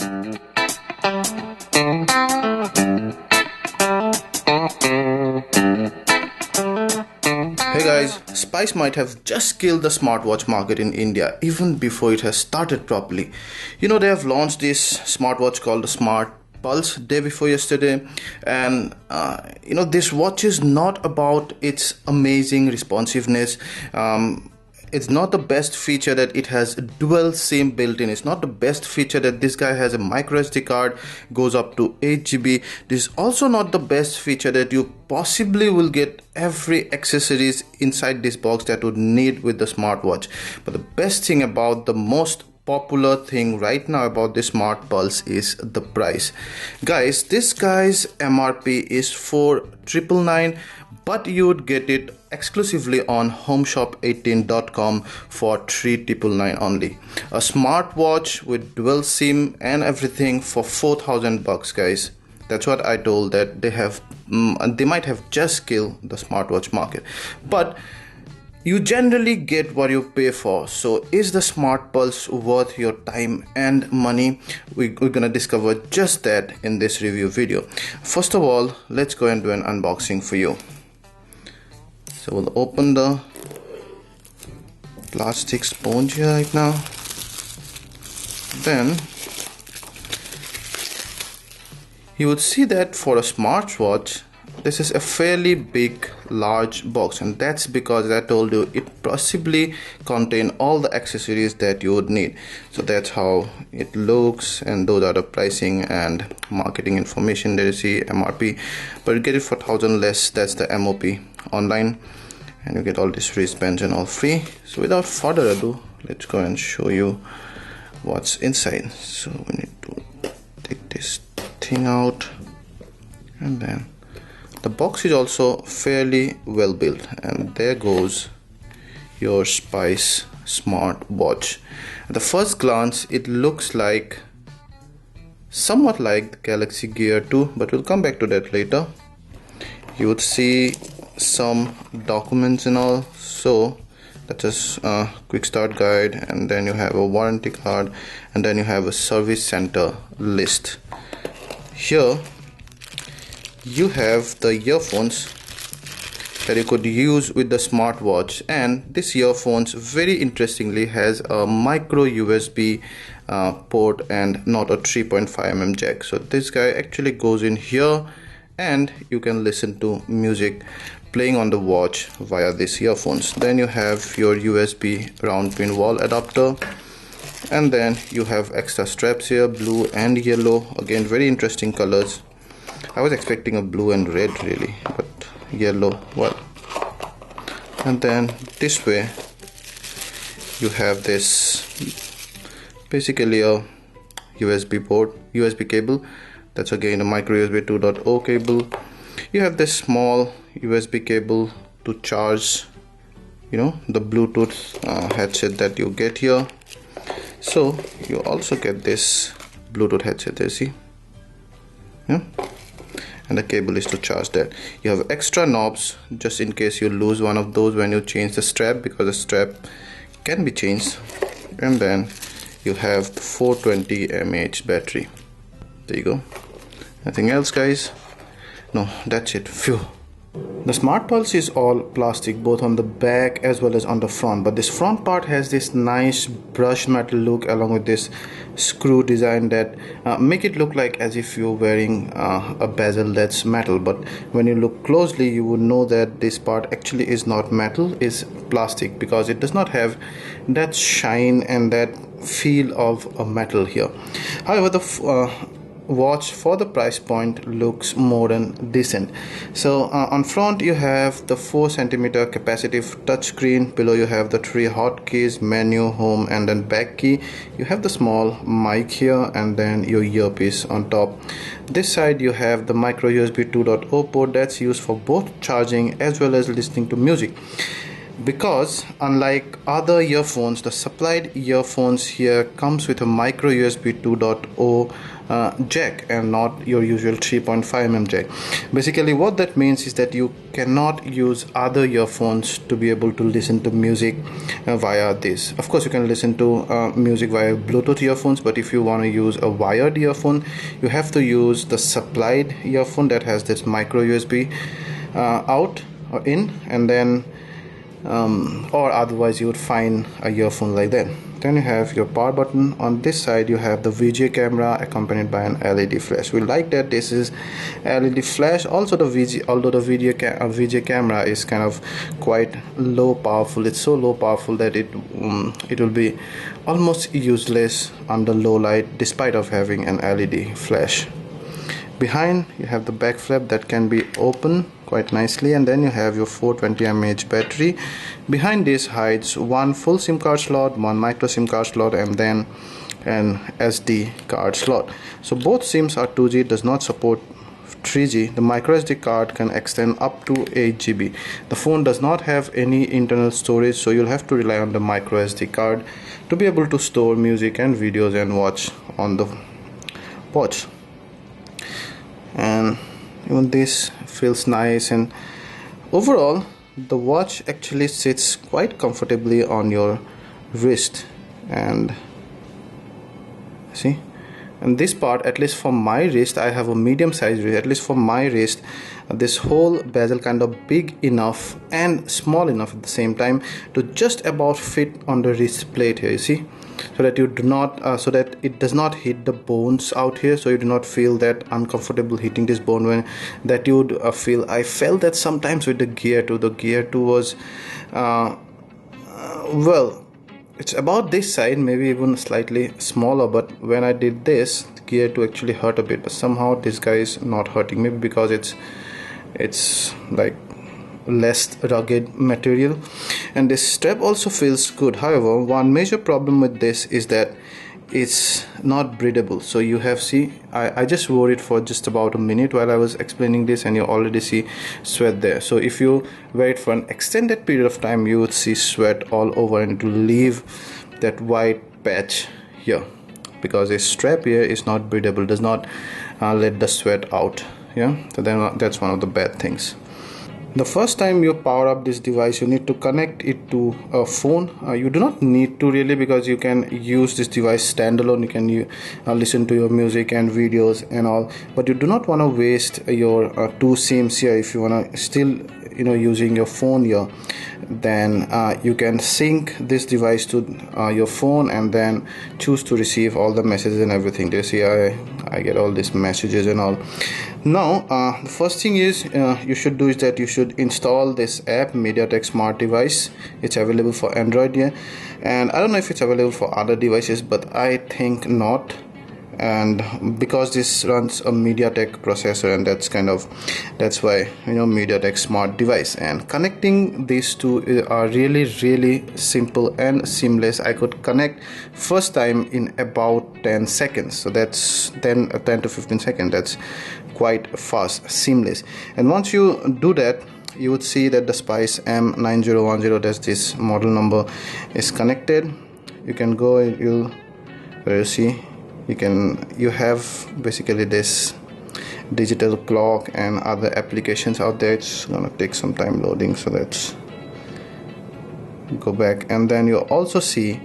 Hey guys, Spice might have just killed the smartwatch market in India even before it has started properly. You know, they have launched this smartwatch called the SmartPulse day before yesterday, and this watch is not about its amazing responsiveness. It's not the best feature that it has dual SIM built in. It's not the best feature that this guy has a micro SD card, goes up to 8 GB. This is also not the best feature that you possibly will get every accessories inside this box that would need with the smartwatch. But the best thing about, the most popular thing right now about this SmartPulse is the price. Guys, this guy's MRP is 4,999, but you would get it exclusively on homeshop18.com for 3,999 only. A smartwatch with dual SIM and everything for 4,000 bucks, guys. That's what I told, that they might have just killed the smartwatch market. But you generally get what you pay for. So is the SmartPulse worth your time and money? We're gonna discover just that in this review video. First of all, let's go and do an unboxing for you. So we'll open the plastic sponge here right now. Then you would see that for a smartwatch, this is a fairly big, large box, and that's because I told you it possibly contain all the accessories that you would need. So that's how it looks, and those are the pricing and marketing information that you see, MRP. But you get it for 1,000 less, that's the MOP online, and you get all these wristbands and all free. So without further ado, let's go and show you what's inside. So we need to take this thing out, and then the box is also fairly well built, and there goes your Spice smartwatch. At the first glance, it looks like somewhat like the Galaxy Gear 2, but we'll come back to that later. You would see some documents and all. So that's just a quick start guide, and then you have a warranty card, and then you have a service center list. Here you have the earphones that you could use with the smartwatch, and this earphones very interestingly has a micro USB port and not a 3.5mm jack. So this guy actually goes in here, and you can listen to music playing on the watch via these earphones. Then you have your USB round pin wall adapter, and then you have extra straps here, blue and yellow, again very interesting colors. I was expecting a blue and red really, but yellow, well. And then this way you have this, basically a USB port, USB cable. That's again a micro USB 2.0 cable. You have this small USB cable to charge, the Bluetooth headset that you get here. So you also get this Bluetooth headset there, see? Yeah. And the cable is to charge that. You have extra knobs just in case you lose one of those when you change the strap, because the strap can be changed. And then you have the 420 mAh battery. There you go. Nothing else, guys. No, that's it. Phew. The SmartPulse is all plastic, both on the back as well as on the front, but this front part has this nice brushed metal look along with this screw design that make it look like as if you're wearing a bezel that's metal. But when you look closely, you would know that this part actually is not metal, is plastic, because it does not have that shine and that feel of a metal here. However, the watch for the price point looks more than decent. So on front you have the 4cm capacitive touchscreen. Below you have the 3 hotkeys, menu, home, and then back key. You have the small mic here, and then your earpiece on top. This side you have the micro USB 2.0 port that's used for both charging as well as listening to music. because unlike other earphones, the supplied earphones here comes with a micro USB 2.0 jack and not your usual 3.5mm jack. Basically what that means is that you cannot use other earphones to be able to listen to music via this. Of course you can listen to music via Bluetooth earphones, but if you want to use a wired earphone, you have to use the supplied earphone that has this micro USB out or in, and then or otherwise you would find a earphone like that. Then you have your power button. On this side you have the VGA camera accompanied by an LED flash. We like that this is LED flash. Also the although the VGA camera is kind of quite low powerful, it's so low powerful that it will be almost useless under low light despite of having an LED flash. Behind you have the back flap that can be open quite nicely, and then you have your 420 mAh battery. Behind this hides one full SIM card slot, one micro SIM card slot, and then an SD card slot. So both SIMs are 2G, does not support 3G. The micro SD card can extend up to 8GB. The phone does not have any internal storage, so you'll have to rely on the micro SD card to be able to store music and videos and watch on the watch. And even this feels nice, and overall the watch actually sits quite comfortably on your wrist. And see, and this part, at least for my wrist, I have a medium sized wrist, at least for my wrist, this whole bezel kind of big enough and small enough at the same time to just about fit on the wrist plate here, you see, so that you do not so that it does not hit the bones out here, so you do not feel that uncomfortable hitting this bone when that you would feel. I felt that sometimes with the Gear 2. The Gear 2 was well, it's about this side, maybe even slightly smaller, but when I did this, the Gear 2 actually hurt a bit, but somehow this guy is not hurting, maybe because it's like less rugged material. And this strap also feels good. However, one major problem with this is that it's not breathable. So you have, see, I just wore it for just about a minute while I was explaining this, and you already see sweat there. So if you wear it for an extended period of time, you would see sweat all over, and it will leave that white patch here because this strap here is not breathable, does not let the sweat out. Yeah, so then that's one of the bad things. The first time you power up this device, you need to connect it to a phone. You do not need to really, because you can use this device standalone. You can listen to your music and videos and all, but you do not want to waste your two SIMs here. If you want to still using your phone here, then you can sync this device to your phone and then choose to receive all the messages and everything. You see, I get all these messages and all. Now the first thing is you should do is that you should install this app, MediaTek Smart Device. It's available for Android here, and I don't know if it's available for other devices, but I think not. And because this runs a MediaTek processor, and that's why MediaTek Smart Device. And connecting these two are really simple and seamless. I could connect first time in about 10 seconds, so that's 10 to 15 seconds. That's quite fast, seamless. And once you do that, you would see that the Spice M9010, that's this model number, is connected. You can go, you see, you have basically this digital clock and other applications out there. It's gonna take some time loading, so let's go back. And then you also see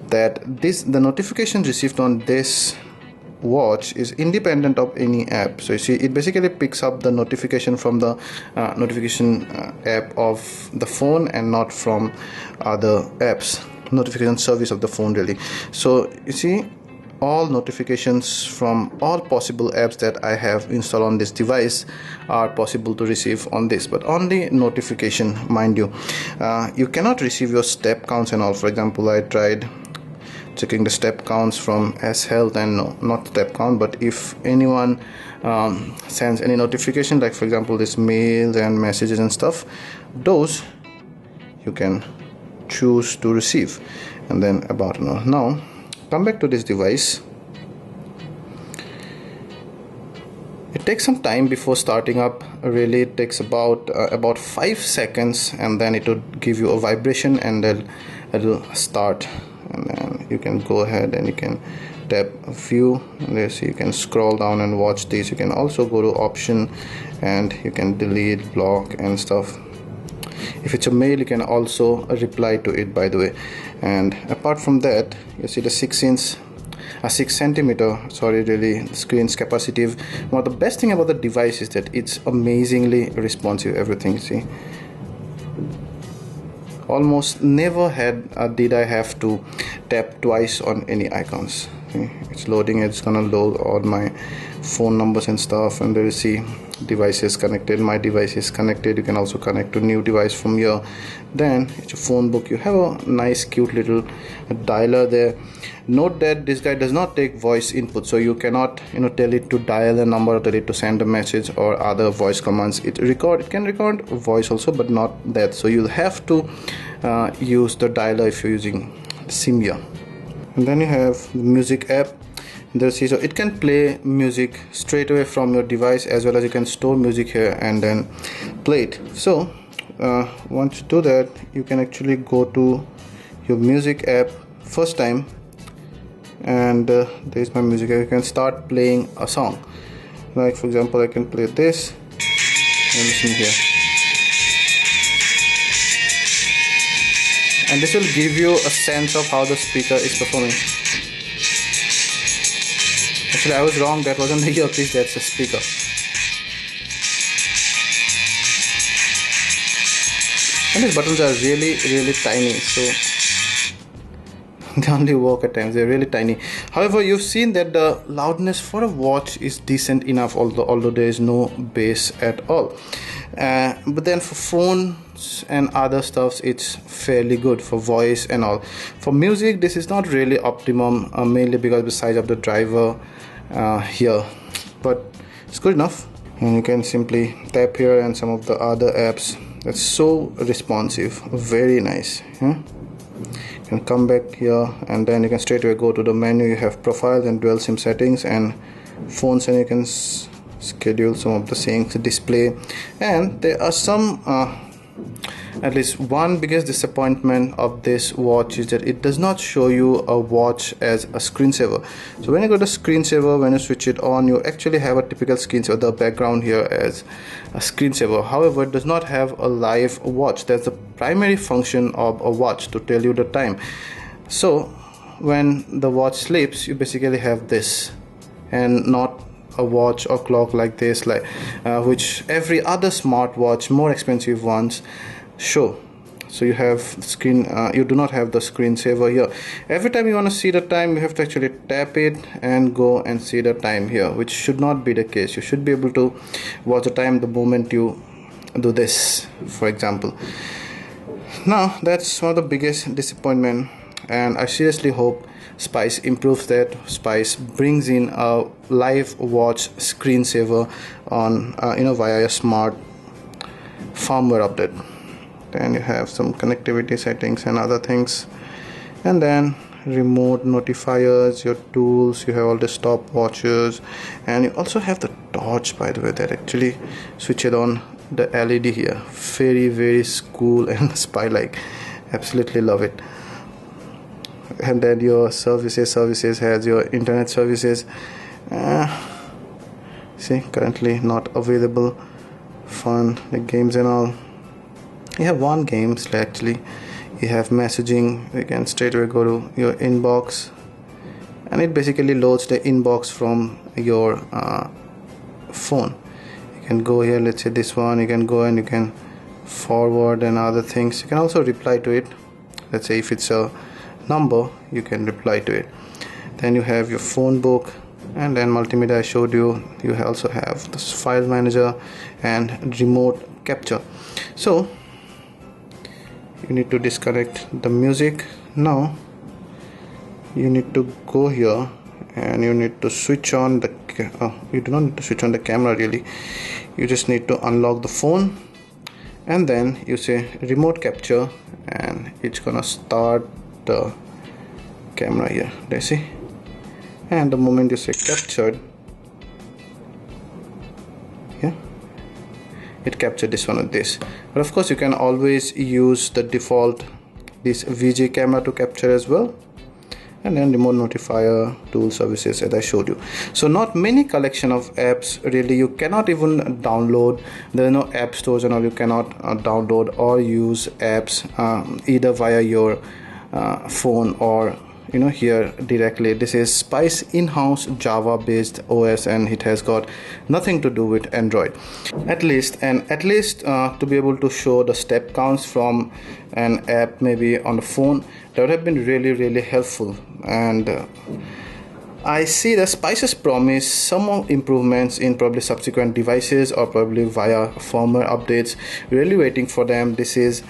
that the notification received on this watch is independent of any app. So you see, it basically picks up the notification from the notification app of the phone and not from other apps, notification service of the phone really. So you see, all notifications from all possible apps that I have installed on this device are possible to receive on this, but only notification, mind you. You cannot receive your step counts and all. For example, I tried checking the step counts from S Health, and no, not step count, but if anyone sends any notification, like for example this mails and messages and stuff, those you can choose to receive. And then about now come back to this device. It takes some time before starting up. Really, it takes about 5 seconds, and then it will give you a vibration, and then it'll start. And then you can go ahead and you can tap view, and there you can scroll down and watch these. You can also go to option, and you can delete, block, and stuff. If it's a mail, you can also reply to it, by the way. And apart from that, you see the 6 centimeter, sorry, really screen's capacitive. One of the best thing about the device is that it's amazingly responsive. Everything, see, almost never did I have to tap twice on any icons. See, it's loading. It's gonna load all my phone numbers and stuff, and there you see devices connected. My device is connected. You can also connect to new device from here. Then it's a phone book. You have a nice cute little dialer there. Note that this guy does not take voice input, so you cannot tell it to dial a number or tell it to send a message or other voice commands. It can record voice also, but not that. So you'll have to use the dialer if you're using Simia. And then you have the music app. So it can play music straight away from your device, as well as you can store music here and then play it. So once you do that, you can actually go to your music app first time, and there's my music app. You can start playing a song. Like for example, I can play this and listen here, and this will give you a sense of how the speaker is performing. Actually, I was wrong. That wasn't the earpiece, that's the speaker. And these buttons are really tiny, so they only work at times. They're really tiny. However, you've seen that the loudness for a watch is decent enough, although there is no bass at all. But then for phones and other stuffs, it's fairly good for voice and all. For music, this is not really optimum, mainly because of the size of the driver here, but it's good enough. And you can simply tap here, and some of the other apps. That's so responsive, very nice. You can come back here, and then you can straight away go to the menu. You have profiles and dual SIM settings and phones, and you can schedule some of the things, display. And there are some at least one biggest disappointment of this watch is that it does not show you a watch as a screensaver. So when you go to screensaver, when you switch it on, you actually have a typical screensaver, the background here as a screensaver. However, it does not have a live watch. That's the primary function of a watch, to tell you the time. So when the watch sleeps, you basically have this, and not a watch or clock like this, which every other smartwatch, more expensive ones, show. So you have screen, you do not have the screensaver here. Every time you want to see the time, you have to actually tap it and go and see the time here, which should not be the case. You should be able to watch the time the moment you do this, for example. Now that's one of the biggest disappointment, and I seriously hope Spice improves that. Spice brings in a live watch screensaver on via a smart firmware update. Then you have some connectivity settings and other things, and then remote notifiers, your tools. You have all the stopwatches, and you also have the torch, by the way, that actually switches on the LED here. Very cool and spy-like. Absolutely love it. And then your services has your internet services. See, currently not available. Fun, the games and all. You have one game, actually. You have messaging. You can straight away go to your inbox, and it basically loads the inbox from your phone. You can go here, let's say this one. You can go and you can forward and other things. You can also reply to it. Let's say if it's a number, you can reply to it. Then you have your phone book, and then multimedia I showed you. You also have this file manager and remote capture. So you need to disconnect the music. Now you need to go here, and you need to switch on the you do not need to switch on the camera really. You just need to unlock the phone, and then you say remote capture, and it's gonna start the camera here. There, see, and the moment you say captured, it captured this one with this. But of course you can always use the default this VG camera to capture as well, and then remote notifier, tool services as I showed you. So not many collection of apps really. You cannot even download, there are no app stores and all. You cannot download or use apps either via your phone or here directly. This is Spice in-house Java based OS, and it has got nothing to do with Android, at least to be able to show the step counts from an app maybe on the phone, that would have been really helpful. And I see that Spice's promise some more improvements in probably subsequent devices or probably via firmware updates. Really waiting for them. This is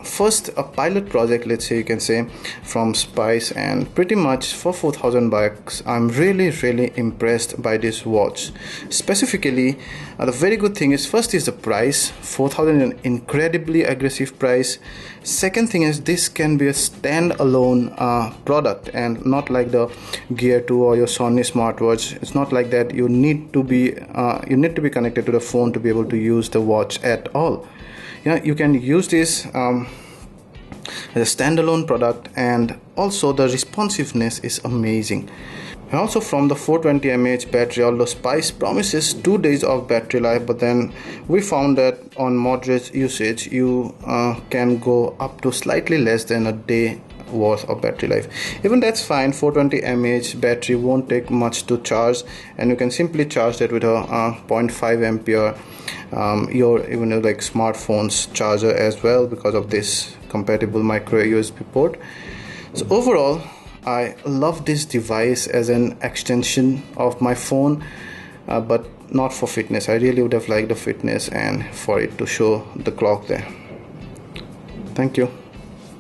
first a pilot project, let's say you can say, from Spice, and pretty much for 4,000 bucks I'm really impressed by this watch. Specifically, the very good thing is, first is the price. 4,000 is an incredibly aggressive price. Second thing is, this can be a standalone product, and not like the Gear 2 or your Sony smartwatch. It's not like that. You need to be connected to the phone to be able to use the watch at all. You can use this as a standalone product, and also the responsiveness is amazing. And also from the 420 mAh battery, although Spice promises 2 days of battery life, but then we found that on moderate usage you can go up to slightly less than a day worth of battery life. Even that's fine. 420 mAh battery won't take much to charge, and you can simply charge that with a 0.5 ampere your like smartphone's charger as well, because of this compatible micro USB port. So overall, I love this device as an extension of my phone, but not for fitness. I really would have liked the fitness and for it to show the clock there. Thank you.